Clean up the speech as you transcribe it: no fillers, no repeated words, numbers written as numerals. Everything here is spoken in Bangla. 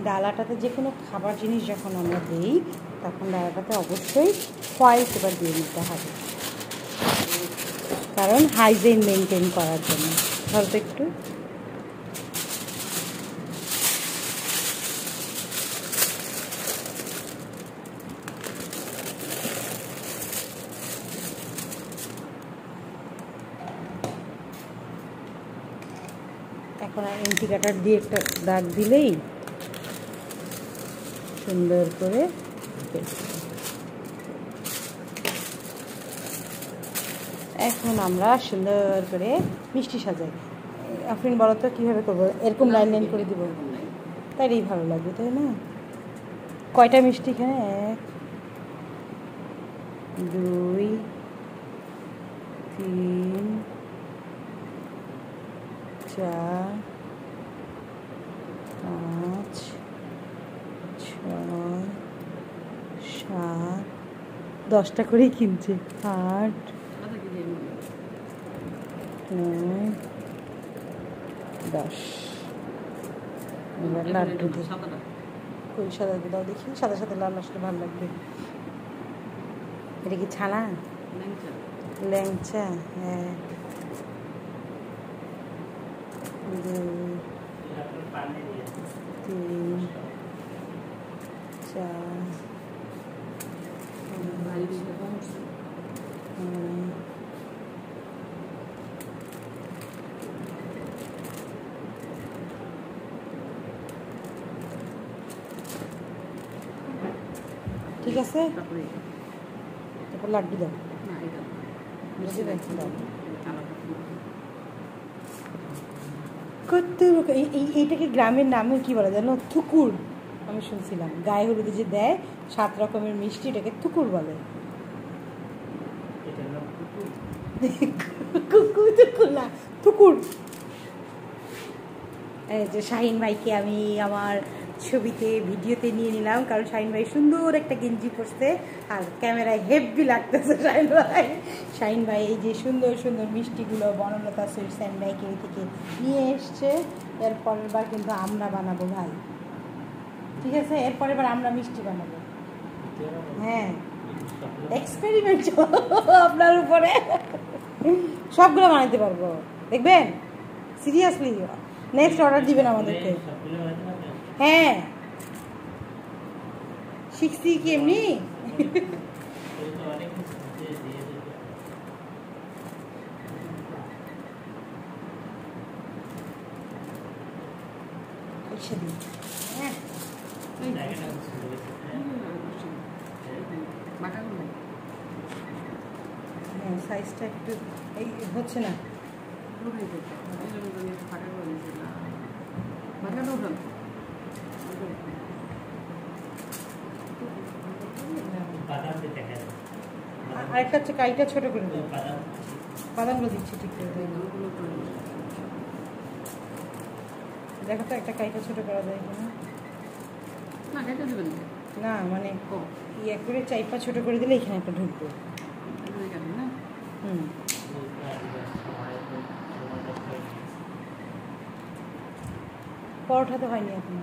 ডালাটাতে যে কোনো খাবার জিনিস যখন আমরা দিই তখন ডালাটাতে অবশ্যই ফয়েল পেপার দিয়ে নিতে হবে, কারণ হাইজিন মেনটেন করার জন্য। ধরো একটু এখন এন্টি কাটার দিয়ে একটা দাগ দিলেই সুন্দর করে এখন আমরা সুন্দর করে মিষ্টি সাজাই। আফরিন বলো তো কীভাবে করবো? এরকম লাইন লাইন করে দিব, তাইলেই ভালো লাগবে, তাই না? কয়টা মিষ্টি এখানে? 1 2 3 4 5 6 7 10টা করেই কিনছে। 8 9 10। এবার লাড্ডু দিই। কই সাদা দাও দেখি, সাদা সাদা লাল আসলে ভালো লাগবে। এটা কি ছানা? ল্যাংচা। হ্যাঁ, 2 3 4 ঠিক আছে। তারপর লাড্ডু দাও, এইটাকে গ্রামের নামে কি বলে জানো? থুকুর। আমি শুনছিলাম গায়ে হলুদে যে দেয় 7 রকমের মিষ্টি, এটাকে থুকুর বলে। থুকুর। এই যে শাহিন ভাইকে আমি আমার ছবিতে ভিডিওতে নিয়ে নিলাম, কারণ শাহিন ভাই সুন্দর একটা গেঞ্জি পরছে আর ক্যামেরায় হেভি লাগতেছে। শাহিন ভাই এই যে সুন্দর সুন্দর মিষ্টিগুলো বনলতা সুইটস অ্যান্ড বেকারি থেকে নিয়ে এসছে। এর পরের বার কিন্তু আমরা বানাবো ভাই, ঠিক আছে? এর পরের বার আমরা মিষ্টি বানাবো। হ্যাঁ, এক্সপেরিমেন্ট আপনার উপরে, সবগুলো বানাতে পারবো, দেখবেন। সিরিয়াসলি নেক্সট অর্ডার দিবেন আমাদেরকে। হ্যাঁ, শিখছি কি এমনি। হ্যাঁ, সাইজটা একটু এই হচ্ছে না। আরেকটা হচ্ছে কাইটা ছোট করে দেবো, বাদামগুলো দিচ্ছি ঠিক করে দেবো। দেখো তো একটা কাইটা ছোট করা যায় কিনা। না মানে ইয়ে করে চাইপা ছোট করে দিলে এখানে একটা ঢুকবে। পরোটা তো হয়নি এখন।